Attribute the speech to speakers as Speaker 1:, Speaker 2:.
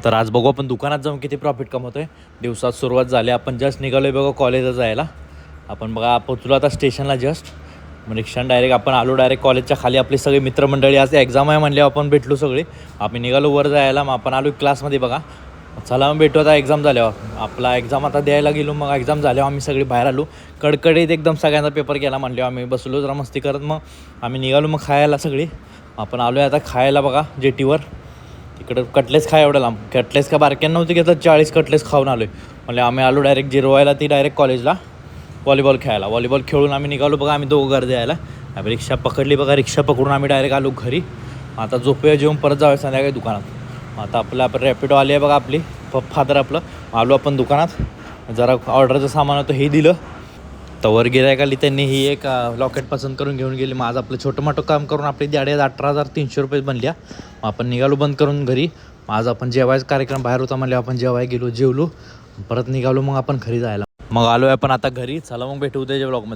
Speaker 1: तर आज बघू आपण दुकानात जाऊन किती प्रॉफिट कमवतोय. दिवसात सुरुवात झाली, आपण जस्ट निघालोय बघा कॉलेजला जायला. आपण बघा पोचलो आता स्टेशनला जस्ट. मग रिक्षाने डायरेक्ट आपण आलो डायरेक्ट कॉलेजच्या खाली. आपली सगळी मित्रमंडळी आज एक्झाम आहे म्हणले आपण भेटलो सगळे. आम्ही निघालो वर जायला. मग आपण आलो क्लासमध्ये बघा. चला मग भेटू आता एक्झाम झाल्यावर. आपला एक्झाम आता द्यायला गेलो. मग एक्झाम झाल्यावर आम्ही सगळे बाहेर आलो. कडकडीत एकदम सगळ्यांचा पेपर केला म्हणले. आम्ही बसलो जरा मस्ती करत. मग आम्ही निघालो मग खायला सगळी. आपण आलो आहे आता खायला बघा जेटीवर. इकडं कटलेस खाय एवढं लांब. कटलेस का बारक्यान नव्हती घेतात, 40 कटलेस खाऊन आलो आहे. म्हणजे आम्ही आलो डायरेक्ट जिरवायला ती डायरेक्ट कॉलेजला व्हॉलीबॉल खेळायला. व्हॉलीबॉल खेळून आम्ही निघालो बघा. आम्ही दोघं घर द्यायला. आम्ही रिक्षा पकडली बघा. रिक्षा पकडून आम्ही डायरेक्ट आलो घरी. आता झोपूया, जेवून परत जाऊया संध्याकाळी दुकानात. आता आपण रॅपिडो आली आहे बघा आपली फादर आपलं. आलो आपण दुकानात. जरा ऑर्डरचं सामान होतं हे दिलं. तवर गिरायक आली, त्यांनी ही एक लॉकेट पसंत करून घेऊन गेली. माझं आपलं छोटं मोठं काम करून आपली दिहाडी 18,300 रुपये बनल्या. आपण निघालो बंद करून घरी. आज आपण जेवायचा कार्यक्रम बाहेर होता म्हणले. आपण जेवायला गेलो, जेवलो, परत निघालो. मग आपण घरी जायला. मग आलो आहे आपण आता घरी. चला मग भेटू उद्याच्या ब्लॉगमध्ये.